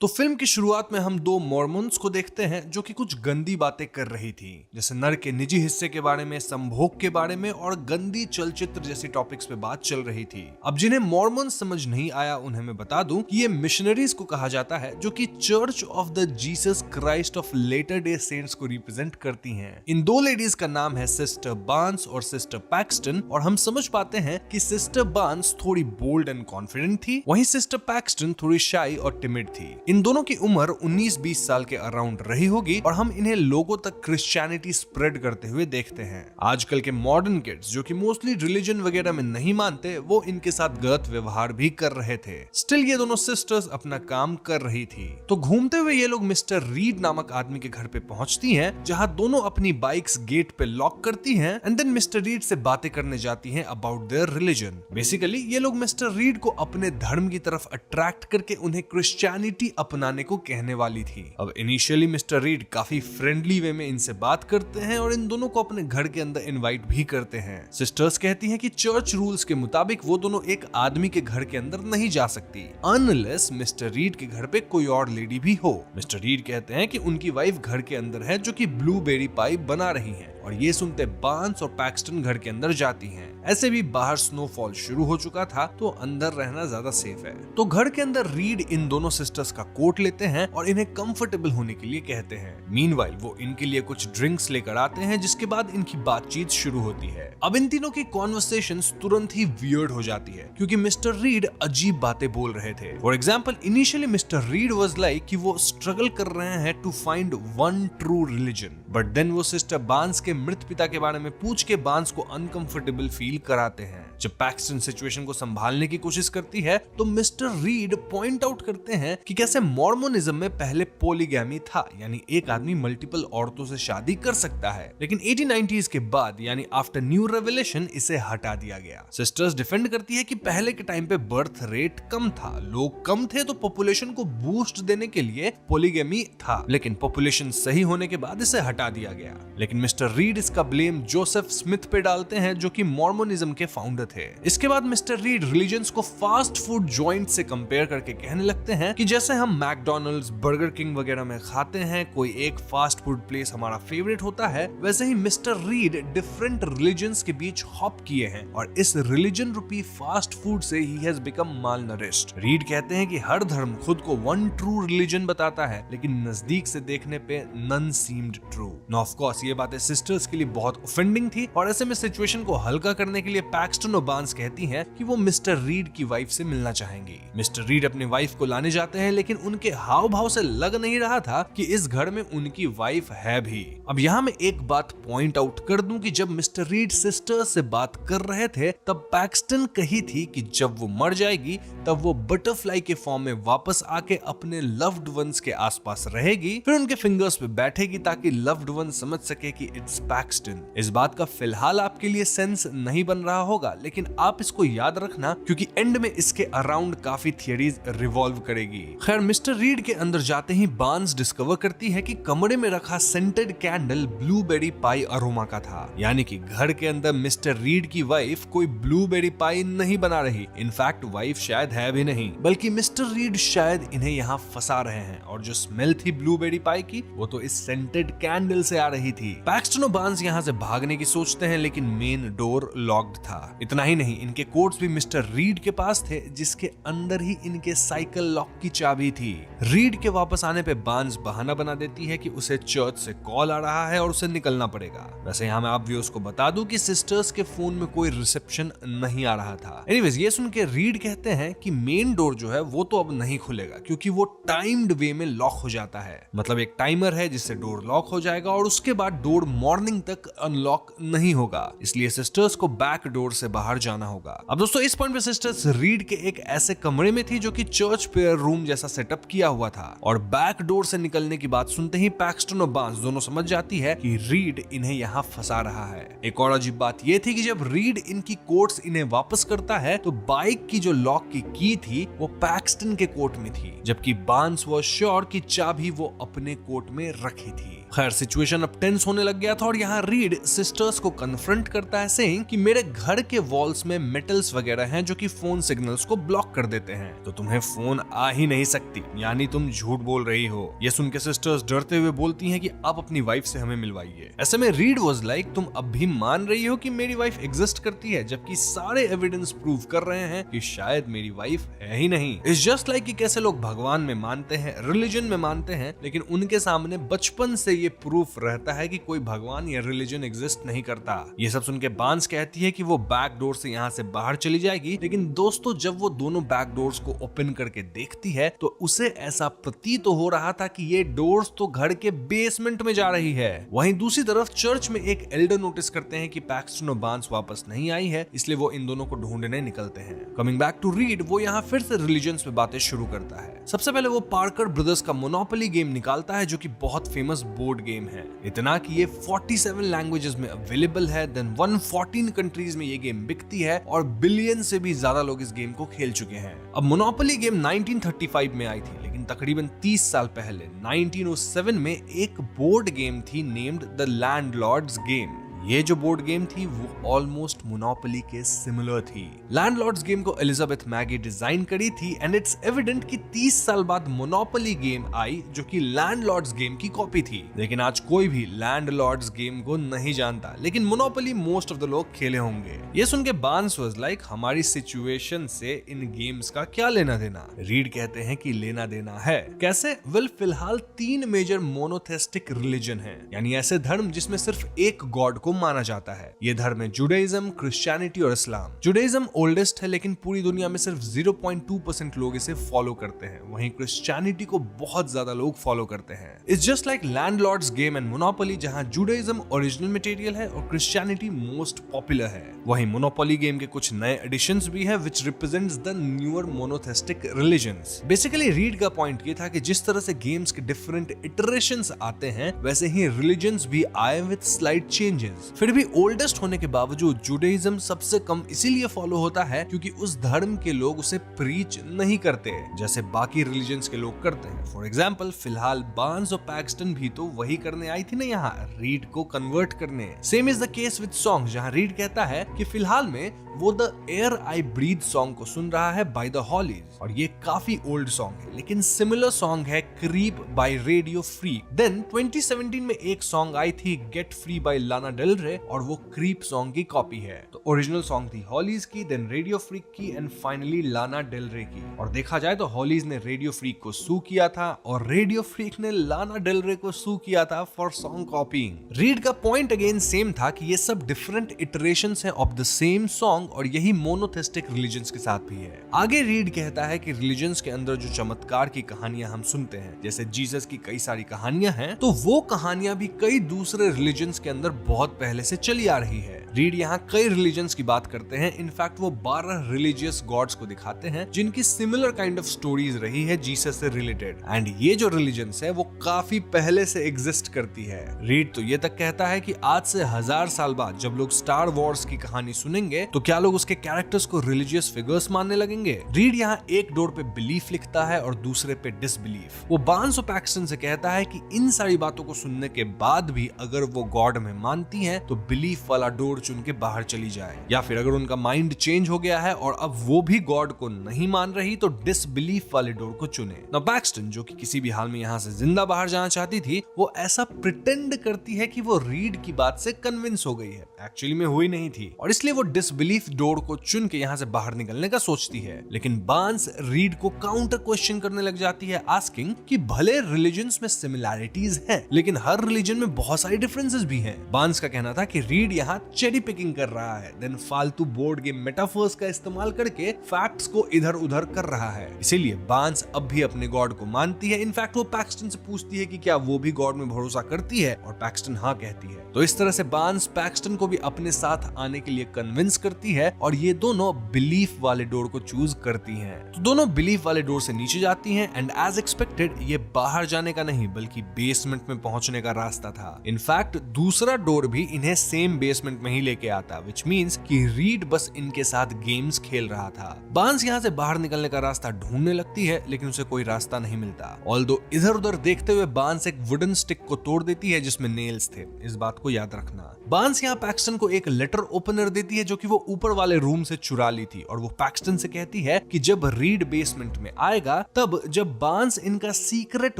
तो फिल्म की शुरुआत में हम दो मॉर्मन्स को देखते हैं जो कि कुछ गंदी बातें कर रही थी, जैसे नर के निजी हिस्से के बारे में, संभोग के बारे में और गंदी चलचित्र जैसी टॉपिक्स पे बात चल रही थी। अब जिन्हें मॉर्मन्स समझ नहीं आया उन्हें मैं बता दूं कि ये मिशनरीज को कहा जाता है जो कि church of the Jesus Christ of latter day saints को रिप्रेजेंट करती हैं। इन दो लेडीज का नाम है सिस्टर बार्न्स और सिस्टर पैक्सटन, और हम समझ पाते हैं कि सिस्टर बार्न्स थोड़ी बोल्ड एंड कॉन्फिडेंट थी, वहीं सिस्टर पैक्सटन थोड़ी शाई और टिमिड थी। इन दोनों की उम्र 19-20 साल के अराउंड रही होगी और हम इन्हें लोगों तक क्रिश्चियनिटी स्प्रेड करते हुए देखते हैं। आजकल के मॉडर्न किड्स जो कि मोस्टली रिलीजन वगैरह में नहीं मानते, वो इनके साथ गलत व्यवहार भी कर रहे थे। स्टिल ये दोनों सिस्टर्स अपना काम कर रही थी। तो घूमते हुए ये लोग मिस्टर रीड नामक आदमी के घर पे पहुंचती हैं, जहां दोनों अपनी बाइक्स गेट पे लॉक करती हैं एंड देन मिस्टर रीड से बातें करने जाती हैं अबाउट देयर रिलीजन। बेसिकली ये लोग मिस्टर रीड को अपने धर्म की तरफ अट्रैक्ट करके उन्हें क्रिश्चियनिटी अपनाने को कहने वाली थी। अब इनिशियली मिस्टर रीड काफी फ्रेंडली वे में इनसे बात करते हैं और इन दोनों को अपने घर के अंदर इनवाइट भी करते हैं। सिस्टर्स कहती हैं कि चर्च रूल्स के मुताबिक वो दोनों एक आदमी के घर के अंदर नहीं जा सकती अनलेस मिस्टर रीड के घर पे कोई और लेडी भी हो। मिस्टर रीड कहते हैं कि उनकी वाइफ घर के अंदर है जो कि ब्लूबेरी पाई बना रही है, और ये सुनते बार्न्स और पैक्सटन घर के अंदर जाती हैं। ऐसे भी बाहर स्नोफॉल शुरू हो चुका था तो अंदर रहना ज्यादा सेफ है। तो घर के अंदर रीड इन दोनों सिस्टर्स का कोट लेते हैं और इन्हें कंफर्टेबल होने के लिए कहते हैं। मीनवाइल वो इनके लिए कुछ ड्रिंक्स लेकर आते हैं, जिसके बाद इनकी बातचीत शुरू होती है। अब इन तीनों की कॉन्वर्सेशंस तुरंत ही वियर्ड हो जाती है क्योंकि मिस्टर रीड अजीब बातें बोल रहे थे। For example initially mister Reed was like कि वो स्ट्रगल कर रहे हैं to find one true religion, but then वो सिस्टर बार्न्स के मृत पिता के बारे में पूछ के बार्न्स को अनकंफर्टेबल फील कराते हैं। जब पैक्सटन सिचुएशन को संभालने की कोशिश करती है तो मिस्टर रीड पॉइंट आउट करते हैं कि कैसे मॉर्मोनिज्म में पहले पॉलीगैमी था, यानी एक आदमी मल्टीपल औरतों से शादी कर सकता है, लेकिन 1890s के बाद यानी आफ्टर न्यू रेवलेशन इसे हटा दिया गया। सिस्टर्स डिफेंड करती है कि पहले के टाइम पे बर्थ रेट कम था, लोग कम थे, तो पॉपुलेशन को बूस्ट देने के लिए पॉलीगैमी था, लेकिन पॉपुलेशन सही होने के बाद इसे हटा दिया गया। लेकिन मिस्टर रीड इसका ब्लेम जोसेफ स्मिथ पे डालते हैं जो कि मॉर्मोनिज्म के फाउंडर थे। इसके बाद मिस्टर रीड रिलीजन्स को फास्ट फूड जॉइंट से कंपेयर करके कहने लगते हैं कि जैसे हम मैकडॉनल्ड्स, बर्गर किंग वगैरह में खाते हैं, कोई एक फास्ट फूड प्लेस हमारा फेवरेट होता है, वैसे ही मिस्टर रीड डिफरेंट रिलीजन्स के बीच हॉप किए हैं और इस रिलीजन रूपी फास्ट फूड से ही हैज बिकम मालनरिश्ड। रीड कहते हैं कि हर धर्म खुद को वन ट्रू रिलीजन बताता है, लेकिन नजदीक से देखने पे none seemed true. No of course ये बातें सिस्टर्स के लिए बहुत ऑफेंडिंग थी, और ऐसे में सिचुएशन को हल्का करने के लिए पैक्सटन और बार्न्स कहती हैं कि वो मिस्टर रीड की वाइफ से मिलना चाहेंगी। मिस्टर रीड अपनी वाइफ को लाने जाते हैं, लेकिन उनके हाव भाव से लग नहीं रहा था कि इस घर में उनकी वाइफ है भी। अब यहाँ मैं एक बात पॉइंट आउट कर दूं कि जब मिस्टर रीड सिस्टर्स से बात कर रहे थे तब पैक्सटन कही थी कि जब वो मर जाएगी तब वो बटरफ्लाई के फॉर्म में वापस आके अपने लव्ड वंस के आसपास रहेगी, फिर उनके फिंगर्स पे बैठेगी ताकि लव्ड वन समझ सके कि इट्स पैक्सटन। इस बात का फिलहाल आपके लिए सेंस नहीं बन रहा होगा, लेकिन आप इसको याद रखना क्योंकि एंड में इसके अराउंड काफी थियरीज रिवॉल्व करेगी। खैर मिस्टर रीड के अंदर जाते ही बार्न्स डिस्कवर करती है कि कमरे में रखा सेंटेड कैंडल ब्लूबेरी पाई अरोमा का था, यानी कि घर के अंदर मिस्टर रीड की वाइफ कोई ब्लूबेरी पाई नहीं बना रही। इनफैक्ट वाइफ शायद है भी नहीं, बल्कि मिस्टर रीड शायद इन्हें यहाँ फंसा रहे हैं, और जो स्मेल थी ब्लूबेरी पाई की वो तो इस सेंटेड कैंडल से आ रही थी। पैक्सटन और बार्न्स यहाँ से भागने की सोचते हैं, लेकिन मेन डोर लॉक्ड था। इतना ही नहीं, इनके कोट्स भी मिस्टर रीड के पास थे, जिसके अंदर ही इनके साइकिल लॉक की चाबी थी। रीड के वापस आने पे बार्न्स बहाना बना देती है कि उसे चर्च से कॉल आ रहा है और उसे निकलना पड़ेगा। वैसे यहाँ मैं आप व्यूअर्स को बता दूं कि सिस्टर्स के फोन में कोई रिसेप्शन नहीं आ रहा था। एनीवेज ये सुन के रीड कहते हैं कि मेन डोर जो है वो तो अब नहीं खुलेगा क्योंकि वो टाइम्ड वे में लॉक हो जाता है, मतलब एक टाइमर है जिससे डोर लॉक हो जाएगा और उसके बाद डोर मॉर्निंग तक अनलॉक नहीं होगा, इसलिए सिस्टर्स को बैक डोर से बाहर जाना होगा। अब दोस्तों इस पॉइंट पे सिस्टर्स रीड के एक ऐसे कमरे में थी जो कि चर्च प्रेयर रूम जैसा सेटअप किया हुआ था, और बैक डोर से निकलने की बात सुनते ही पैक्सटन और बार्न्स दोनों समझ जाती है कि रीड इन्हें यहाँ फंसा रहा है। एक और अजीब बात ये थी कि जब रीड इनकी कोट्स इन्हें वापस करता है तो बाइक की जो लॉक की की थी वो पैक्सटन के कोट में थी, जबकि बार्न्स वाज श्योर कि चाबी वो अपने कोट में रखी थी। खैर सिचुएशन अब टेंस होने लग गया था और यहाँ रीड सिस्टर्स को कन्फ्रंट करता है सेइंग कि मेरे घर के वॉल्स में मेटल्स वगैरह हैं जो कि फोन सिग्नल्स को ब्लॉक कर देते हैं, तो तुम्हें फोन आ ही नहीं सकती, यानी तुम झूठ बोल रही हो। ये सुन के सिस्टर्स डरते हुए बोलती हैं कि आप अपनी वाइफ से हमें मिलवाइए। ऐसे में रीड वाज लाइक तुम अब भी मान रही हो कि मेरी वाइफ एग्जिस्ट करती है, जबकि सारे एविडेंस प्रूव कर रहे हैं कि शायद मेरी वाइफ है ही नहीं। इट्स जस्ट लाइक कि कैसे लोग भगवान में मानते हैं, रिलीजन में मानते हैं, लेकिन उनके सामने बचपन से ये प्रूफ रहता है कि कोई भगवान या रिलीजन एग्जिस्ट नहीं करता। ये सब सुन के बांस कहती है कि वो बैक डोर से यहाँ से बाहर चली जाएगी, लेकिन दोस्तों जब वो दोनों बैक डोर्स को ओपन करके देखती है तो उसे ऐसा प्रतीत हो रहा था कि ये डोर्स तो घर के बेसमेंट में जा रही है। वहीं दूसरी तरफ चर्च में एक एल्डर नोटिस करते हैं कि पैक्सटन और बांस वापस नहीं आई है, इसलिए वो इन दोनों को ढूंढने निकलते हैं। कमिंग बैक टू रीड, वो यहाँ फिर से रिलीजन्स पे बातें शुरू करता है। सबसे पहले वो पार्कर ब्रदर्स का मोनोपोली गेम निकालता है जो कि बहुत फेमस बोर्ड गेम है, इतना कि ये 47 लैंग्वेजेस में अवेलेबल है। देन 114 कंट्रीज में ये गेम बिकती है और बिलियन से भी ज्यादा लोग इस गेम को खेल चुके हैं। अब मोनोपोली गेम 1935 में आई थी, लेकिन तकरीबन 30 साल पहले 1907 में एक बोर्ड गेम थी नेम्ड द लैंडलॉर्ड्स गेम। ये जो बोर्ड गेम थी वो ऑलमोस्ट मोनोपोली के सिमिलर थी। लैंडलॉर्ड्स गेम को एलिजाबेथ मैगी डिजाइन करी थी एंड इट्स एविडेंट कि 30 साल बाद मोनोपोली गेम आई जो कि लैंडलॉर्ड्स गेम की कॉपी थी। लेकिन आज कोई भी लैंडलॉर्ड्स गेम को नहीं जानता, लेकिन मोनोपोली मोस्ट ऑफ द लोग खेले होंगे। ये सुन के बार्न्स वाज लाइक हमारी सिचुएशन से इन गेम्स का क्या लेना देना। रीड कहते हैं कि लेना देना है। कैसे? वेल फिलहाल 3 मेजर मोनोथेस्टिक रिलीजन है, यानी ऐसे धर्म जिसमें सिर्फ एक गॉड को माना जाता है। ये धर्म है जुडाइज्म, क्रिश्चियनिटी और इस्लाम। जुडाइज्म ओल्डेस्ट है, लेकिन पूरी दुनिया में सिर्फ 0.2% लोग इसे फॉलो करते हैं। वहीं क्रिश्चियनिटी को बहुत ज्यादा लोग फॉलो करते हैं। It's just like landlords game and monopoly, जहां जुडाइज्म ओरिजिनल मटेरियल है और क्रिश्चियनिटी मोस्ट पॉपुलर है। वहीं मोनोपोली गेम के कुछ नए एडिशंस भी है which represents the newer monotheistic religions. Basically Reed का पॉइंट ये था कि जिस तरह से गेम्स के डिफरेंट इटरेशंस आते हैं, वैसे ही रिलीजन्स भी आए विद स्लाइट चेंजेस। फिर भी ओल्डेस्ट होने के बावजूद जुडाइज्म सबसे कम इसीलिए फॉलो होता है क्योंकि उस धर्म के लोग उसे प्रीच नहीं करते जैसे बाकी रिलीजन्स के लोग करते हैं। फॉर एग्जांपल फिलहाल बार्न्स और पैक्सटन भी तो वही करने आई थी ना यहाँ, रीड को कन्वर्ट करने। Same is the case with song, जहाँ रीड कहता है कि फिलहाल में वो the air I breathe song को सुन रहा है बाय द हॉलीज, और ये काफी ओल्ड सॉन्ग है, लेकिन सिमिलर सॉन्ग है creep by radio freak. Then 2017 में एक सॉन्ग आई थी get free by Lana Del Rey, और वो क्रीप सॉन्ग की कॉपी है। तो ओरिजिनल सॉन्ग थी हॉलीज की, देन रेडियो फ्रीक की एंड फाइनली लाना डेल रे की। और देखा जाए तो हॉलीज ने रेडियो फ्रीक को सू किया था और रेडियो फ्रीक ने लाना डेल रे को सू किया था फॉर सॉन्ग कॉपीइंग। रीड का पॉइंट अगेन सेम था कि ये सब डिफरेंट इटरेशंस हैं ऑफ द सेम सॉन्ग, और यही मोनोथेस्टिक रिलीजन्स के साथ भी है। आगे रीड कहता है कि रिलीजन्स के अंदर जो चमत्कार की कहानियां हम सुनते हैं, जैसे जीसस की कई सारी कहानियां हैं, तो वो कहानियां भी कई दूसरे रिलीजन्स के अंदर बहुत पहले से चली आ रही है। रीड यहाँ कई रिलीजन्स की बात करते हैं। इनफैक्ट वो 12 रिलीजियस गॉड्स को दिखाते हैं जिनकी सिमिलर काइंड ऑफ स्टोरीज रही है जीसस से रिलेटेड, एंड ये जो रिलीजन्स है वो काफी पहले से एग्जिस्ट करती है। रीड तो ये तक कहता है कि आज से 1000 साल बाद जब लोग स्टार वॉर्स की कहानी सुनेंगे तो क्या लोग उसके कैरेक्टर्स को रिलीजियस फिगर्स मानने लगेंगे। रीड यहाँ एक डोर पे बिलीफ लिखता है और दूसरे पे डिसबिलीफ। वो बार्न्स और पैक्सटन से कहता है कि इन सारी बातों को सुनने के बाद भी अगर वो गॉड में मानती हैं तो बिलीफ वाला डोर चुन के बाहर चली जाए, या फिर अगर उनका माइंड चेंज हो गया है और अब वो भी गॉड को नहीं मान रही तो डिसबिलीफ वाले डोर को चुने। नाउ पैक्सटन, जो कि किसी भी हाल में यहाँ से जिंदा बाहर जाना चाहती थी, वो ऐसा प्रिटेंड करती है कि वो रीड की बात से कन्विंस हो गई है, एक्चुअली में हुई नहीं थी, और इसलिए वो डिसबिलीफ डोर को चुन के यहाँ से बाहर निकलने का सोचती है। लेकिन बार्न्स रीड को काउंटर क्वेश्चन करने लग जाती है, आस्किंग कि भले रिलीजन्स में सिमिलैरिटीज हैं, लेकिन हर रिलीजन में बहुत सारी डिफरेंसेस भी हैं। बार्न्स का कहना था कि रीड यहाँ चेरी पिकिंग कर रहा है, देन फालतू बोर्ड गेम मेटाफर्स का इस्तेमाल करके फैक्ट्स को इधर उधर कर रहा है। इसीलिए बार्न्स अब भी अपने गॉड को मानती है। इनफैक्ट वो पैक्सटन से पूछती है कि क्या वो भी गॉड में भरोसा करती है, और पैक्सटन हाँ कहती है। तो इस तरह से बार्न्स पैक्सटन को भी अपने साथ आने के लिए कन्विंस करती है, और ये दोनों बिलीफ वाले डोर को चूज करती हैं। तो दोनों बिलीफ वाले डोर से नीचे जाती हैं, एंड एज एक्सपेक्टेड ये बाहर जाने का नहीं बल्कि बेसमेंट में पहुंचने का रास्ता था। इनफैक्ट दूसरा डोर भी इन्हें सेम बेसमेंट में ही लेके आता, विच मीन्स कि रीड बस इनके साथ गेम्स खेल रहा था। बार्न्स यहाँ से बाहर निकलने का रास्ता ढूंढने लगती है, लेकिन उसे कोई रास्ता नहीं मिलता। ऑल्दो इधर उधर देखते हुए बार्न्स एक वुडन स्टिक को तोड़ देती है जिसमें नेल्स थे, इस बात को याद रखना। बार्न्स यहाँ पैक्सटन को एक लेटर ओपनर देती है जो कि वो ऊपर वाले रूम से चुरा ली थी, और वो पैक्सटन से कहती है कि जब रीड बेसमेंट में आएगा तब जब बार्न्स इनका सीक्रेट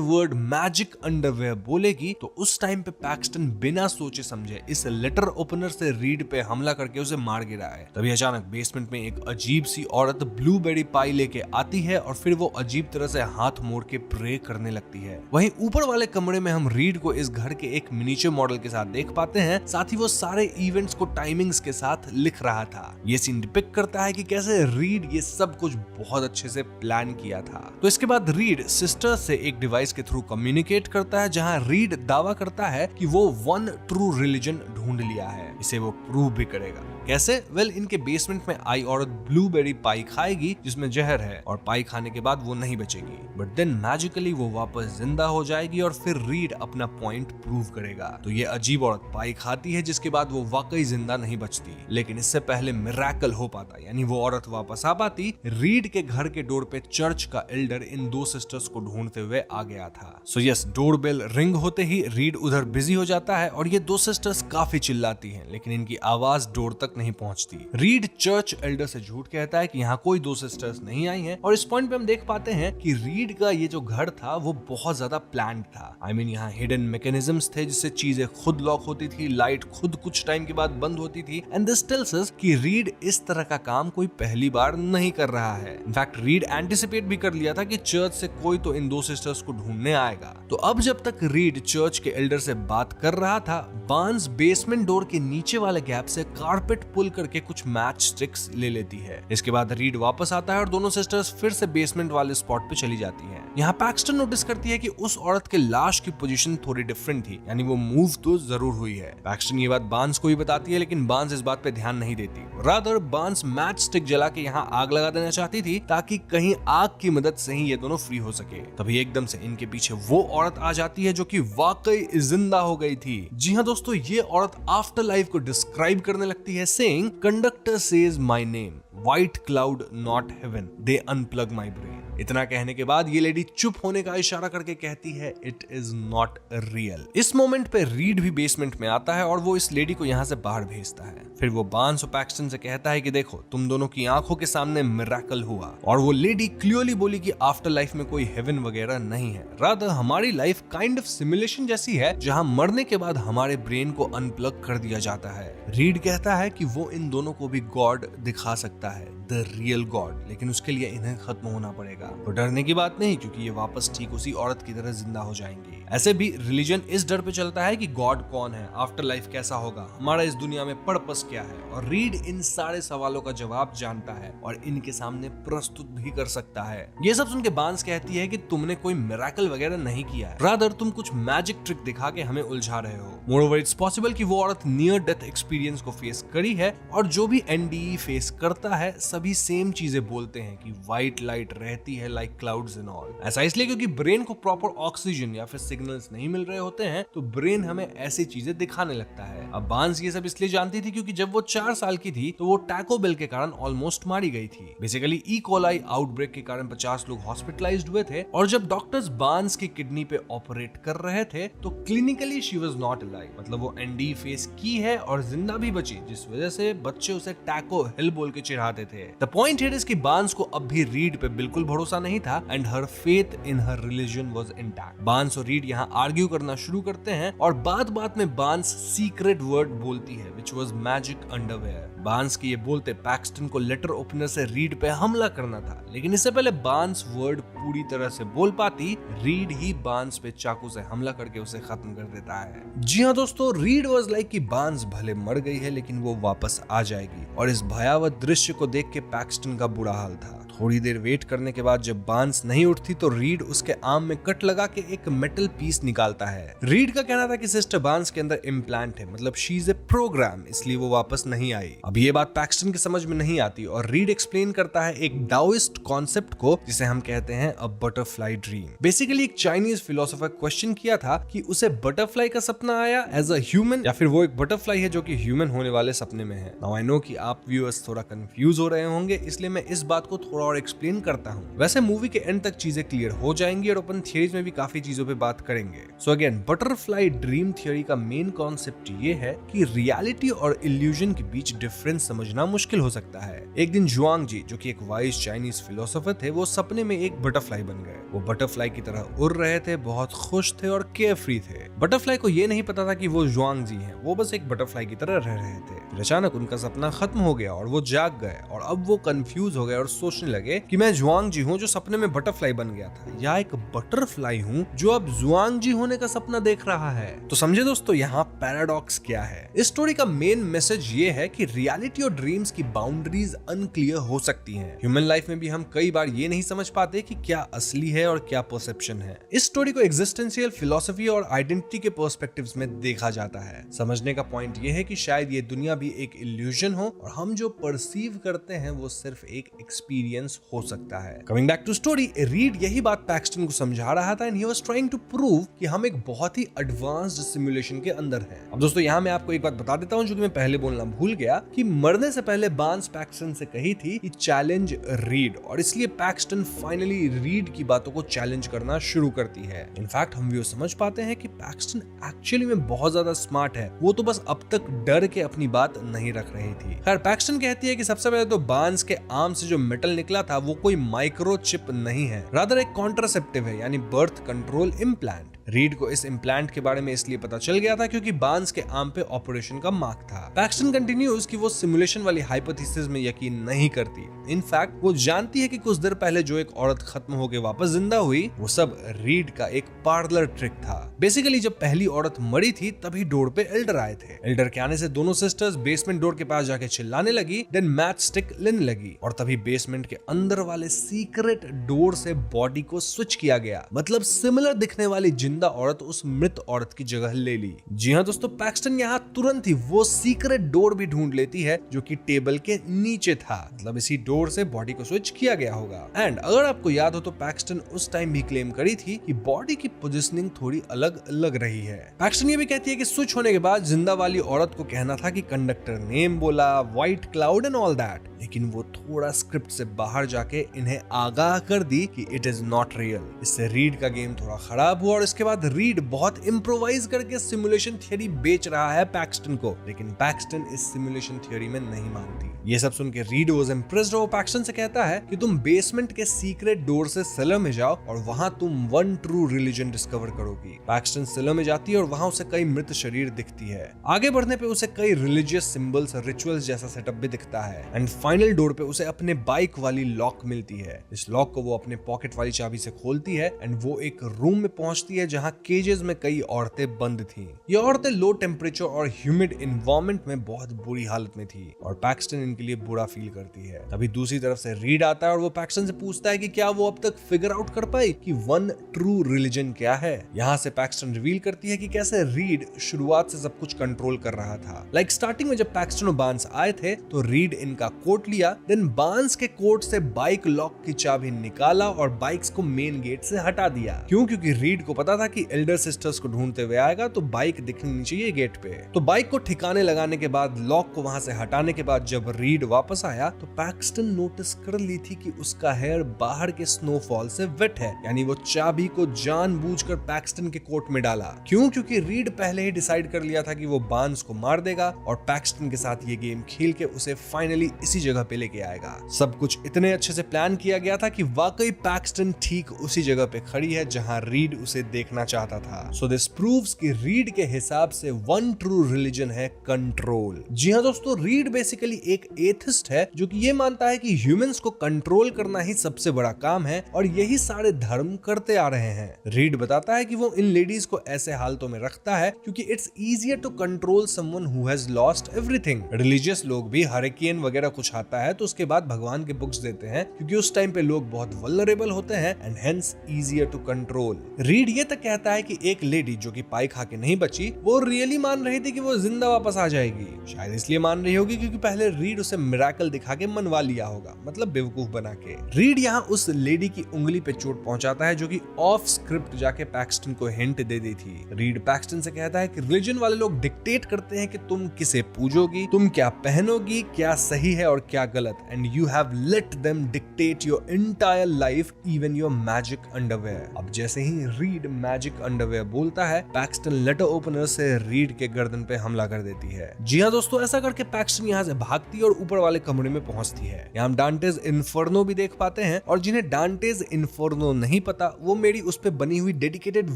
वर्ड मैजिक अंडरवेयर बोलेगी तो उस टाइम पे पैक्सटन बिना सोचे समझे इस लेटर ओपनर से रीड पे हमला करके उसे मार गिरा है। तभी अचानक बेसमेंट में एक अजीब सी औरत ब्लूबेरी पाई लेके आती है और फिर वो अजीब तरह से हाथ मोड़ के प्रे करने लगती है। वहीं ऊपर वाले कमरे में हम रीड को इस घर के एक मिनिएचर मॉडल के साथ देख पाते हैं, साथ ही वो सारे इवेंट्स को टाइमिंग्स के साथ लिख रहा था। ये सीन डिपिक्ट करता है कि कैसे रीड ये सब कुछ बहुत अच्छे से प्लान किया था। तो इसके बाद रीड सिस्टर से एक डिवाइस के थ्रू कम्युनिकेट करता है जहां रीड दावा करता है कि वो वन ट्रू रिलीजन ढूंढ लिया है। इसे वो प्रूव भी करेगा। कैसे? वेल, इनके बेसमेंट में आई औरत ब्लूबेरी पाई खाएगी जिसमें जहर है, और पाई खाने के बाद वो नहीं बचेगी, बट देन मैजिकली वो वापस जिंदा हो जाएगी और फिर रीड अपना पॉइंट प्रूव करेगा। तो ये अजीब औरत पाई खाती है जिसके बाद वो वाकई जिंदा नहीं बचती, लेकिन इससे पहले मिरेकल हो पाता, यानी वो औरत वापस आ पाती। रीड के घर के डोर पे चर्च का एल्डर इन दो सिस्टर्स को ढूंढते हुए आ गया था। सो यस, डोरबेल रिंग होते ही रीड उधर बिजी हो जाता है और ये दो सिस्टर्स काफी चिल्लाती हैं, लेकिन इनकी आवाज डोर तक नहीं पहुंचती। रीड चर्च एल्डर से झूठ कहता है कि यहाँ कोई दो सिस्टर्स नहीं आई हैं, और इस पॉइंट पे हम देख पाते हैं कि रीड का ये जो घर था वो बहुत ज्यादा प्लान्ड था। आई मीन यहाँ हिडन मैकेनिज्म्स थे जिससे चीजें खुद लॉक होती थी, लाइट खुद कुछ टाइम के बाद बंद होती थी, एंड दिस टेल्स अस कि रीड इस तरह का काम कोई पहली बार नहीं कर रहा है। इनफैक्ट रीड एंटिसिपेट भी कर लिया था कि चर्च से कोई तो इन दो सिस्टर्स को ढूंढने आएगा। तो अब जब तक रीड चर्च के एल्डर से बात कर रहा था, बार्न्स बेसमेंट डोर के नीचे वाले गैप से कारपेट पुल करके कुछ मैच स्टिक्स ले लेती है। इसके बाद रीड वापस आता है और दोनों सिस्टर्स फिर से बेसमेंट वाले स्पॉट पे चली जाती हैं। यहाँ पैक्सटन नोटिस करती है कि उस औरत के लाश की पोजीशन थोड़ी डिफरेंट थी, यानी वो मूव तो जरूर हुई है। पैक्सटन ये बात बार्न्स को भी बताती है, लेकिन बार्न्स इस बात पे ध्यान नहीं देती। रादर बार्न्स मैच स्टिक जला के यहाँ आग लगा देना चाहती थी ताकि कहीं आग की मदद से ही ये दोनों फ्री हो सके। तभी एकदम से इनके पीछे वो औरत आ जाती है जो कि वाकई जिंदा हो गई थी। जी हाँ दोस्तों, ये औरत आफ्टर लाइफ को डिस्क्राइब करने लगती है, saying conductor says my name, white cloud not heaven, they unplug my brain. इतना कहने के बाद ये लेडी चुप होने का इशारा करके कहती है इट इज नॉट रियल। इस मोमेंट पे रीड भी बेसमेंट में आता है और वो इस लेडी को यहाँ से बाहर भेजता है। फिर वो बार्न्स और पैक्सटन से कहता है कि देखो, तुम दोनों की आंखों के सामने मिरेकल हुआ, और वो लेडी क्लियरली बोली कि आफ्टर लाइफ में कोई हेवन वगैरह नहीं है, रादर हमारी लाइफ काइंड ऑफ सिमुलेशन जैसी है जहां मरने के बाद हमारे ब्रेन को अनप्लग कर दिया जाता है। रीड कहता है कि वो इन दोनों को भी गॉड दिखा सकता है, द रियल गॉड, लेकिन उसके लिए इन्हें खत्म होना पड़ेगा। तो डरने की बात नहीं, क्योंकि ये वापस ठीक उसी औरत की तरह जिंदा हो जाएंगे। ऐसे भी रिलीजन इस डर पे चलता है कि गॉड कौन है, आफ्टर लाइफ कैसा होगा, हमारा इस दुनिया में पर्पस क्या है, और रीड इन सारे सवालों का जवाब जानता है और इनके सामने प्रस्तुत भी कर सकता है। ये सब सुन के बार्न्स कहती है कि तुमने कोई मिरेकल वगैरह नहीं किया है, रादर तुम कुछ मैजिक ट्रिक दिखा के हमें उलझा रहे हो। मोरओवर इट्स पॉसिबल कि वो औरत नियर डेथ एक्सपीरियंस को फेस करी है, और जो भी एनडीई फेस करता है सभी सेम चीजें बोलते हैं कि व्हाइट लाइट रहती है लाइक क्लाउड्स एंड ऑल। ऐसा इसलिए क्योंकि ब्रेन को प्रॉपर ऑक्सीजन या फिर सिग्नल्स नहीं मिल रहे होते हैं, तो ब्रेन हमें ऐसी चीजें दिखाने लगता है। अब बार्न्स ये सब इसलिए जानती थी क्योंकि जब वो 4 साल की थी तो वो टैको बेल के कारण ऑलमोस्ट मारी गई थी। बेसिकली ई कोलाई आउटब्रेक के कारण 50 लोग हॉस्पिटलाइज्ड हुए थे, और जब डॉक्टर्स बार्न्स की किडनी पे ऑपरेट कर रहे थे तो clinically she was not alive, मतलब वो एनडी फेस की है और जिंदा भी बची, जिस वजह से बच्चे उसे टैको हिल बोल के चिढ़ाते थे। द पॉइंट हियर इज कि बार्न्स को अब भी रीड पे बिल्कुल भरोसा नहीं था, and her faith in her religion was intact. Barnes और रीड यहाँ आर्ग्यू करना शुरू करते हैं, और बात में बार्न्स सीक्रेट वर्ड बोलती है which was magic underwear. Barnes के ये बोलते पैक्सटन को लेटर ओपनर से रीड पे हमला करना था, लेकिन इससे पहले बार्न्स वर्ड पूरी तरह से बोल पाती, रीड ही बार्न्स पे चाकू से हमला करके उसे खत्म कर देता है। जी हाँ दोस्तों, रीड वाज लाइक कि बार्न्स भले मर गई है लेकिन वो वापस आ जाएगी, और इस भयावह दृश्य को देख के पैक्सटन का बुरा हाल था। थोड़ी देर वेट करने के बाद जब बांस नहीं उठती तो रीड उसके आर्म में कट लगा के एक मेटल पीस निकालता है। रीड का कहना था कि सिस्टर बांस के अंदर इम्प्लांट है, मतलब शी इज ए प्रोग्राम, इसलिए वो वापस नहीं आई। अब ये बात पैक्सटन के समझ में नहीं आती और रीड एक्सप्लेन करता है एक डाओइस्ट कॉन्सेप्ट को, जिसे हम कहते हैं अ बटरफ्लाई ड्रीम। बेसिकली एक चाइनीज फिलोसोफर क्वेश्चन किया था कि उसे बटरफ्लाई का सपना आया एज अ ह्यूमन, या फिर वो एक बटरफ्लाई है जो कि ह्यूमन होने वाले सपने में है। नाउ आई नो कि आप व्यूअर्स थोड़ा कंफ्यूज हो रहे होंगे, इसलिए मैं इस बात को थोड़ा और एक्सप्लेन करता हूँ। वैसे मूवी के एंड तक चीजें क्लियर हो जाएंगी और अपन थियरीज में भी काफी चीजों पे बात करेंगे। So again, butterfly dream theory का मेन कॉन्सेप्ट ये है कि रियलिटी और इल्यूजन के बीच डिफरेंस समझना मुश्किल हो सकता है। एक दिन जुआंग जी, जो कि एक वाइज चाइनीज फिलोसोफर थे, वो सपने में एक बटरफ्लाई बन गए। वो बटरफ्लाई की तरह उड़ रहे थे, बहुत खुश थे और केयरफ्री थे। बटरफ्लाई को ये नहीं पता था कि वो जुआंग जी हैं, वो बस एक बटरफ्लाई की तरह रह रहे थे। फिर अचानक उनका सपना खत्म हो गया और वो जाग गए, और अब वो कंफ्यूज हो गए और सोचने लगे कि मैं जुआंग जी हूँ जो सपने में बटरफ्लाई बन गया था, या एक बटरफ्लाई हूँ जो अब जुआंग जी होने का सपना देख रहा है। तो समझे दोस्तों, यहाँ पैराडॉक्स क्या है? इस स्टोरी का मेन मैसेज ये है कि रियलिटी और ड्रीम्स की बाउंड्रीज अनक्लियर हो सकती हैं। ह्यूमन लाइफ में भी हम कई बार ये नहीं समझ पाते कि क्या असली है और क्या परसेप्शन है। इस स्टोरी को एग्जिस्टेंशियल फिलॉसफी और आइडेंटिटी के पर्सपेक्टिव्स में देखा जाता है। समझने का पॉइंट ये है कि शायद ये दुनिया भी एक इल्यूजन हो और हम जो परसीव करते हैं वो सिर्फ एक एक्सपीरियंस हो सकता है। Coming back to story, Reed यही बात पैक्सटन को समझा रहा था and he was trying to prove कि हम एक बहुत ही एडवांस्ड सिमुलेशन के अंदर हैं। अब दोस्तों, यहाँ मैं आपको एक बात बता देता हूँ जो कि मैं पहले बोलना भूल गया, कि मरने से पहले बांस पैक्सटन से कही थी कि चैलेंज रीड, और इसलिए पैक्सटन फाइनली रीड की बातों को चैलेंज करना शुरू करती है। इनफैक्ट हम भी समझ पाते हैं कि पैक्सटन एक्चुअली में बहुत ज्यादा स्मार्ट है, वो तो बस अब तक डर के अपनी बात नहीं रख रही थी। खैर, पैक्सटन कहती है कि सबसे पहले तो बांस के आर्म से जो मेटल निकला था वो कोई माइक्रोचिप नहीं है, रादर एक कॉन्ट्रासेप्टिव है, यानी बर्थ कंट्रोल इम्प्लांट। रीड को इस इम्प्लांट के बारे में इसलिए पता चल गया था क्योंकि बांस के आर्म पे ऑपरेशन का मार्क था। पैक्सटन कंटिन्यूज कि वो सिमुलेशन वाली हाइपोथेसिस में यकीन नहीं करती। इनफैक्ट वो जानती है कि कुछ देर पहले जो एक औरत खत्म होकर वापस जिंदा हुई, वो सब रीड का एक पार्लर ट्रिक था। बेसिकली जब पहली औरत मरी थी तभी डोर पे एल्डर आए थे। एल्डर के आने से दोनों सिस्टर्स बेसमेंट डोर के पास जाके चिल्लाने लगी, देन मैच स्टिक लेने लगी, और तभी बेसमेंट के अंदर वाले सीक्रेट डोर से बॉडी को स्विच किया गया। मतलब सिमिलर दिखने वाली जिंदा औरत उस मृत औरत की जगह ले ली। जी हाँ दोस्तों, पैक्सटन यहाँ तुरंत ही वो सीक्रेट डोर भी ढूंढ लेती है जो कि टेबल के नीचे था। मतलब इसी डोर से बॉडी को स्विच किया गया होगा। एंड अगर आपको याद हो तो पैक्सटन उस टाइम भी क्लेम करी थी कि बॉडी की पोजीशनिंग थोड़ी अलग लग रही है। पैक्सटन ये भी कहती है कि स्विच होने के बाद जिंदा वाली औरत को कहना था कि कंडक्टर नेम बोला, white cloud and all that, लेकिन वो थोड़ा स्क्रिप्ट से बाहर जाके इन्हें आगाह कर दी कि इट इज नॉट रियल। इससे रीड का गेम थोड़ा खराब हुआ और इसके बाद रीड बहुत इम्प्रोवाइज करके सिमुलेशन थियरी बेच रहा है पैक्सटन को, लेकिन पैक्सटन इस सिमुलेशन थियरी में नहीं मानती। ये सब सुन के रीड वाज इम्प्रेस्ड और पैक्सटन से कहता है कि तुम बेसमेंट के सीक्रेट डोर से सेलर में जाओ और वहां तुम वन ट्रू रिलीजन डिस्कवर करोगी। पैक्सटन सेलर में जाती है और वहां उसे कई मृत शरीर दिखती है। आगे बढ़ने पे उसे कई रिलीजियस सिंबल्स और रिचुअल्स जैसा सेटअप भी दिखता है। एंड फाइनल डोर पे उसे अपने बाइक वाली लॉक मिलती है। इस लॉक को वो अपने पॉकेट वाली चाबी से खोलती है एंड वो एक रूम में पहुंचती है जहां केजेस में कई औरतें बंद थीं। ये औरतें लो टेम्परेचर और ह्यूमिड एनवायरनमेंट में बहुत बुरी हालत में थी और पैक्सटन इनके लिए बुरा फील करती है। अभी दूसरी तरफ से रीड आता है और वो पैक्सटन से पूछता है कि क्या वो अब तक फिगर आउट कर पाई कि वन ट्रू रिलीजन क्या है। यहाँ से पैक्सटन रिवील करती है कि कैसे रीड शुरुआत से सब कुछ कंट्रोल कर रहा था। लाइक स्टार्टिंग में जब पैक्सटन और बांस आए थे तो रीड इनका कोट लिया, देन बांस के कोट से बाइक लॉक की चाबी निकाला और बाइक्स को मेन गेट से हटा दिया। क्योंकि रीड को पता था कि एल्डर सिस्टर्स को ढूंढते हुए आएगा तो बाइक दिखनी चाहिए गेट पे। तो बाइक को ठिकाने लगाने के बाद, लॉक को वहां से हटाने के बाद जब रीड वापस आया तो पैक्सटन नोटिस कर ली थी कि उसका हेयर बाहर के स्नोफॉल से वेट है, यानी वो चाबी को जानबूझकर पैक्सटन के कोट में डाला। क्यों? क्योंकि रीड पहले ही डिसाइड कर लिया था कि वो बांस को मार देगा और पैक्सटन के साथ ये गेम खेल के उसे फाइनली इसी जगह पे लेके आएगा। सब कुछ इतने अच्छे से प्लान किया गया था कि वाकई पैक्सटन ठीक उसी जगह पे खड़ी है जहां रीड उसे देखना चाहता था। सो दिस प्रूव्स कि रीड के हिसाब से वन ट्रू रिलीजन है कंट्रोल। जी हाँ दोस्तों, रीड बेसिकली एक एथिस्ट है जो कि ये मानता है कि ह्यूमंस को कंट्रोल करना ही सबसे बड़ा काम है और यही सारे धर्म करते आ रहे हैं। रीड बताता है कि वो इन लेडीज को ऐसे हालतों में रखता है क्योंकि it's easier to control someone who has lost everything. Religious लोग भी हरिकेन वगैरह कुछ आता है तो उसके बाद भगवान के बुक्स देते हैं क्योंकि उस टाइम पे लोग बहुत वल्नरेबल होते हैं and hence easier to control. Reed ये तक कहता है कि एक लेडी जो कि पाई खा के नहीं बची वो रियली मान रही थी कि वो जिंदा वापस आ जाएगी। शायद इसलिए मान रही होगी क्योंकि पहले रीड उसे मिरेकल दिखा के मनवा लिया होगा, मतलब बेवकूफ बना के। रीड यहाँ उस लेडी की उंगली पे चोट पहुंचाता है जो कि ऑफ स्क्रिप्ट जाके पैक्सटन को हिंट दे दी थी। रीड पैक्सटन से कहता है कि रिलीजन वाले लोग डिक्टेट करते हैं कि तुम किसे पूजोगी, तुम क्या पहनोगी, क्या सही है और क्या गलत, and you have let them dictate your entire life even your magic underwear. अब जैसे ही रीड मैजिक अंडरवेयर बोलता है पैक्सटन लेटर ओपनर से रीड के गर्दन पे हमला कर देती है। जी हाँ दोस्तों, ऐसा करके पैक्सटन यहाँ से भागती है और ऊपर वाले कमरे में पहुंचती है। यहाँ हम डांटेज इन्फर्नो भी देख पाते हैं और जिन्हें डांटेज इन्फर्नो नहीं पता वो मेरी उस पे बनी हुई डेडिकेटेड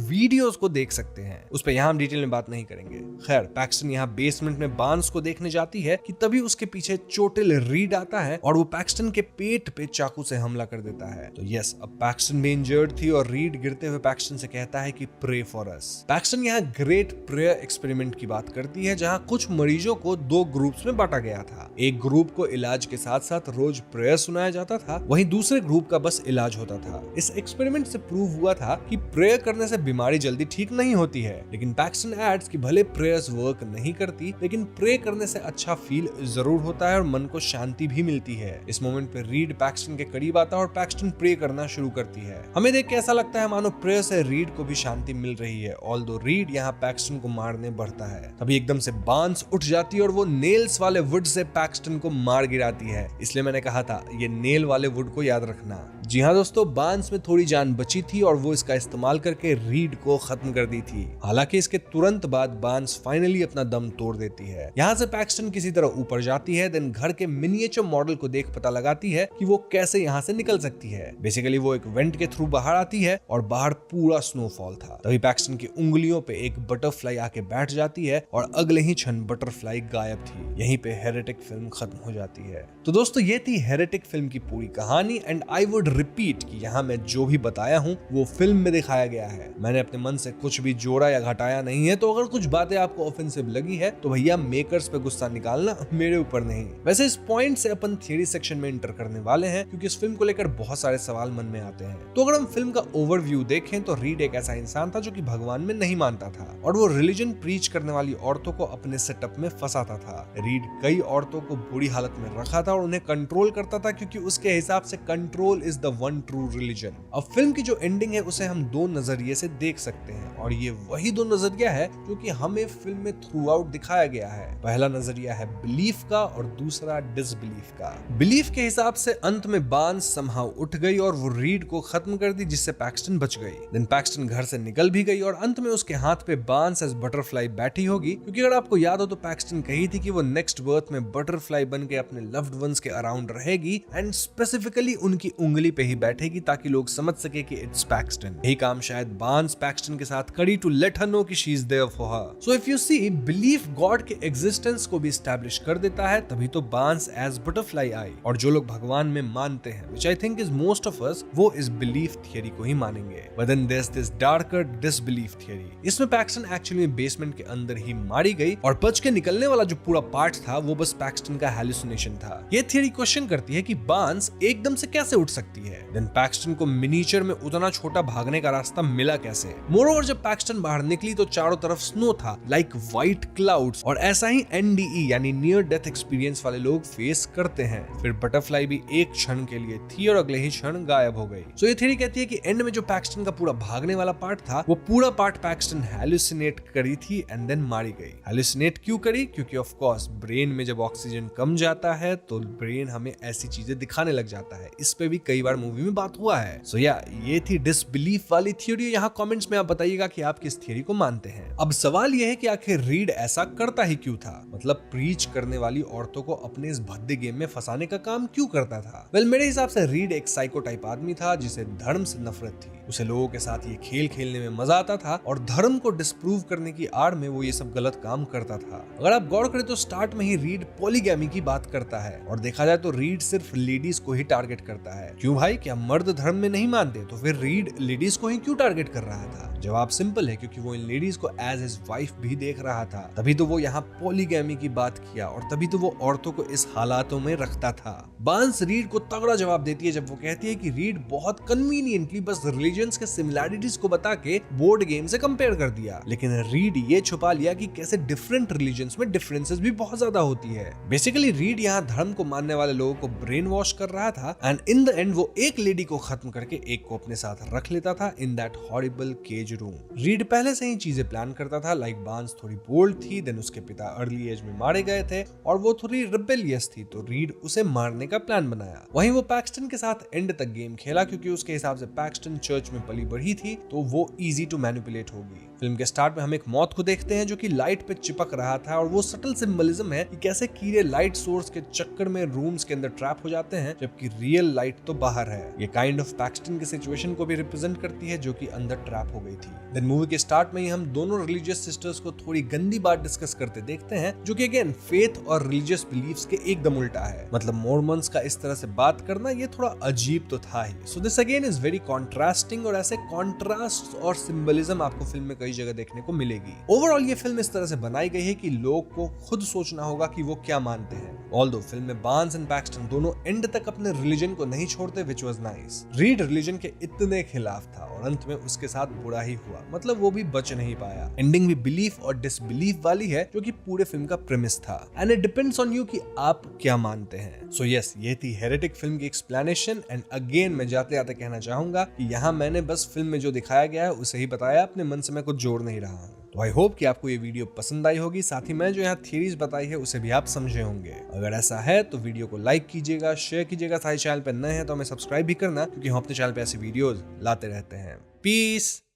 वीडियोस को देख सकते हैं। उस पे यहाँ हम डिटेल में बात नहीं करेंगे। खैर, पैक्सटन यहाँ बेसमेंट में बांस को देखने जाती है कि तभी उसके पीछे चोटिल रीड आता है और वो पैक्सटन के पेट पे चाकू से हमला कर देता है। तो यस, अब पैक्सटन भी इंजर्ड थी और रीड गिरते हुए पैक्सटन से कहता है कि प्रे फॉर अस। पैक्सटन यहाँ ग्रेट प्रेयर एक्सपेरिमेंट की बात करती है जहाँ कुछ मरीजों को दो ग्रुप्स में बांटा गया था। एक ग्रुप को इलाज के साथ साथ रोज प्रेयर सुनाया जाता था, वहीं दूसरे ग्रुप का बस इलाज होता था। इस एक्सपेरिमेंट से प्रूव हुआ था कि प्रेयर करने से बीमारी जल्दी ठीक नहीं होती है, लेकिन पैक्सटन एड्स कि भले प्रेयर्स वर्क नहीं करती लेकिन प्रे करने से अच्छा फील जरूर होता है और मन को शांति भी मिलती है। इस मोमेंट पे रीड पैक्सटन के करीब आता है और पैक्सटन प्रे करना शुरू करती है। हमें देख के ऐसा लगता है मानो प्रेयर से रीड को भी शांति मिल रही है। ऑल्दो रीड यहाँ पैक्सटन को मारने बढ़ता है, तभी एकदम से बांस उठ जाती है और वो नेल्स वाले वुड से पैक्सटन को मार गिराती है। इसलिए मैंने कहा था ये नेल वाले वुड को याद रखना। जी हाँ दोस्तों, बांस में थोड़ी जान बची थी और वो इसका इस्तेमाल करके रीड को खत्म कर दी थी। हालांकि इसके तुरंत बाद बांस फाइनली अपना दम तोड़ देती है। यहाँ से पैक्सटन किसी तरह ऊपर जाती है, देन घर के मिनिएचर मॉडल को देख पता लगाती है कि वो कैसे यहाँ से निकल सकती है। बेसिकली वो एक वेंट के थ्रू बाहर आती है और बाहर पूरा स्नोफॉल था। तभी पैक्सटन की उंगलियों पे एक बटरफ्लाई आके बैठ जाती है और अगले ही क्षण बटरफ्लाई गायब थी। यहीं पे हेरेटिक फिल्म खत्म हो जाती है। तो दोस्तों, ये थी हेरेटिक फिल्म की पूरी कहानी एंड आई वुड रिपीट कि यहाँ मैं जो भी बताया हूँ वो फिल्म में दिखाया गया है। मैंने अपने मन से कुछ भी जोड़ा या घटाया नहीं है, तो अगर कुछ बातें आपको ऑफेंसिव लगी है तो भैया मेकर्स पे गुस्सा निकालना, मेरे ऊपर नहीं। वैसे इस पॉइंट से अपन थियरी सेक्शन में इंटर करने वाले हैं क्योंकि इस फिल्म को लेकर बहुत सारे सवाल मन में आते हैं। तो अगर हम फिल्म का ओवरव्यू देखें तो रीड एक ऐसा इंसान था जो कि भगवान में नहीं मानता था और वो रिलीजन प्रीच करने वाली औरतों को अपने सेटअप में फंसाता था। रीड कई औरतों को बुरी हालत में रखा था और उन्हें कंट्रोल करता था क्योंकि उसके हिसाब से control is the one true religion. अब फिल्म की जो एंडिंग है उसे हम दो नजरिए से देख सकते हैं और ये वही दो नजरिया है जो कि हमें फिल्म में थ्रू आउट दिखाया गया है। पहला नजरिया है बिलीफ का और दूसरा डिसबिलीफ का। बिलीफ के हिसाब से अंत में बांस समहाउ उठ गई और वो रीड को खत्म कर दी जिससे पैक्सटन बच गई। देन पैक्सटन घर से निकल भी गई और अंत में उसके हाथ पे बांस एज बटरफ्लाई बैठी होगी, क्योंकि अगर आपको याद हो तो पैक्सटन कही थी कि वो नेक्स्ट बर्थ में बटरफ्लाई बन के अपने लव्ड वंस के अराउंड रहेगी एंड स्पेसिफिकली उनकी उंगली पे ही बैठेगी ताकि लोग समझ सके कि इट्स पैक्सटन। यही काम शायद बांस पैक्सटन के साथ करी टू लेट हर नो कि she is there for her. So if you see, belief God के एग्जिस्टेंस को भी एस्टैब्लिश कर देता है, तभी तो बांस एज बटरफ्लाई आई। और जो लोग भगवान में मानते हैं, which I think is most of us, वो इस बिलीफ थियरी को ही मानेंगे। But then there is this darker disbelief theory. इसमें पैक्सटन एक्चुअली बेसमेंट के अंदर ही मारी गई और बच के निकलने वाला जो पूरा पार्ट था वो बस पैक्सटन का हैलुसिनेशन था। ये थियरी क्वेश्चन करती है कि बांस एकदम से कैसे उठ सकती है। देन पैक्सटन को मिनिएचर में उतना छोटा भागने का रास्ता मिला कैसे। मोरओवर जब पैक्सटन बाहर निकली तो चारों तरफ स्नो था, लाइक व्हाइट क्लाउड्स, और ऐसा ही NDE यानी नियर डेथ एक्सपीरियंस वाले लोग फेस करते हैं। फिर बटरफ्लाई भी एक क्षण के लिए थी और अगले ही क्षण गायब हो गई। सो ये थियरी कहती है कि एंड में जो पैक्सटन का पूरा भागने वाला पार्ट था वो पूरा पार्ट पैक्सटन हैलुसिनेट करी थी एंड देन मारी गई। हैलुसिनेट क्यों करी? क्योंकि ऑफ कोर्स ब्रेन में जब ऑक्सीजन कम जाता है तो ब्रेन हमें ऐसी चीजें दिखाने लग जाता है। इस पे भी कई बार मूवी में बात हुआ है। सो या ये थी डिसबिलीफ वाली थ्योरी। यहाँ कमेंट्स में आप बताइएगा कि आप किस थ्योरी को मानते हैं। अब सवाल ये है कि आखिर रीड ऐसा करता ही क्यों था, मतलब प्रीच करने वाली औरतों को अपने इस भद्दे गेम में फंसाने का काम क्यों करता था। वेल, मेरे हिसाब से रीड एक साइको टाइप आदमी था जिसे धर्म से नफरत थी। उसे लोगों के साथ ये खेल खेलने में मजा आता था और धर्म को डिस्प्रूव करने की आड़ में वो ये सब गलत काम करता था। अगर आप गौर करें तो स्टार्ट में ही रीड पॉलीगैमी की बात करता है और देखा जाए तो रीड सिर्फ लेडीज को ही टारगेट करता है। क्यों भाई, क्या मर्द धर्म में नहीं मानते? तो फिर रीड लेडीज को ही क्यों टारगेट कर रहा था? जवाब सिंपल है, क्योंकि वो इन लेडीज को एज हिज वाइफ भी देख रहा था। तभी तो वो यहाँ पॉलीगैमी की बात किया और तभी तो वो औरतों को इस हालातों में रखता था। बार्न्स रीड को तगड़ा जवाब देती है जब वो कहती है कि रीड बहुत कन्वीनियंटली बस रिलीजन्स के सिमिलैरिटीज को बता के बोर्ड गेम से कंपेयर कर दिया, लेकिन रीड ये छुपा लिया कि कैसे डिफरेंट रिलीजन्स में डिफरेंसेस भी बहुत ज्यादा होती है। बेसिकली रीड यहाँ धर्म को मानने वाले लोगों को ब्रेन वॉश कर रहा था एंड इन द एंड वो एक लेडी को खत्म करके एक को अपने साथ रख लेता था in that horrible cage room. Reed पहले से ही चीजें प्लान करता था, लाइक बार्न्स थोड़ी बोल्ड थी, देन उसके पिता अर्ली एज में मारे गए थे और वो थोड़ी रिबेलियस थी, तो रीड उसे मारने का प्लान बनाया। वहीं वो पैक्सटन के साथ एंड तक गेम खेला क्योंकि उसके हिसाब से पैक्सटन चर्च में पली बढ़ी थी, तो वो इजी टू मैनिपुलेट होगी। फिल्म के स्टार्ट में हम एक मौत को देखते हैं जो कि लाइट पे चिपक रहा था और वो सटल सिंबलिज्म है कि कैसे कीड़े लाइट सोर्स के चक्कर में रूम्स के अंदर ट्रैप हो जाते हैं जबकि रियल लाइट तो बाहर है। ये काइंड ऑफ पैक्सटन की सिचुएशन को भी रिप्रेजेंट करती है जो कि अंदर ट्रैप हो गई थी। देन मूवी के स्टार्ट में ही हम दोनों रिलीजियस सिस्टर्स को थोड़ी गंदी बात डिस्कस करते देखते हैं जो कि अगेन फेथ और रिलीजियस बिलीफ्स के एकदम उल्टा है। मतलब मॉर्मन्स का इस तरह से बात करना ये थोड़ा अजीब तो था ही। So this again is very contrasting और ऐसे कॉन्ट्रास्ट और सिंबलिज्म आपको फिल्म में कई जगह देखने को मिलेगी। ओवरऑल ये फिल्म इस तरह से बनाई गई है कि लोग को खुद सोचना होगा कि वो क्या मानते हैं। ऑल्दो फिल्म में बार्न्स एंड पैक्सटन दोनों एंड तक अपने रिलीजन को नहीं छोड़ते, which was nice. Read religion के इतने खिलाफ था और अंत में उसके साथ बुरा ही हुआ, मतलब वो भी बच नहीं पाया। एंडिंग भी बिलीफ और डिसबिलीफ वाली है जो कि पूरे फिल्म का प्रेमिस था and it depends on you कि आप क्या मानते हैं। सो यस, ये थी हेरेटिक फिल्म की एक्सप्लेनेशन एंड अगेन मैं जाते जाते कहना चाहूंगा कि यहाँ मैंने बस फिल्म में जो दिखाया गया है उसे ही बताया, अपने मन से मैं कुछ जोड़ नहीं रहा हूँ। तो आई होप कि आपको ये वीडियो पसंद आई होगी, साथ ही मैं जो यहाँ थियरीज बताई है उसे भी आप समझे होंगे। अगर ऐसा है तो वीडियो को लाइक कीजिएगा, शेयर कीजिएगा, साथ ही चैनल पर नए हैं तो हमें सब्सक्राइब भी करना क्योंकि हम अपने चैनल पे ऐसे वीडियोस लाते रहते हैं। पीस।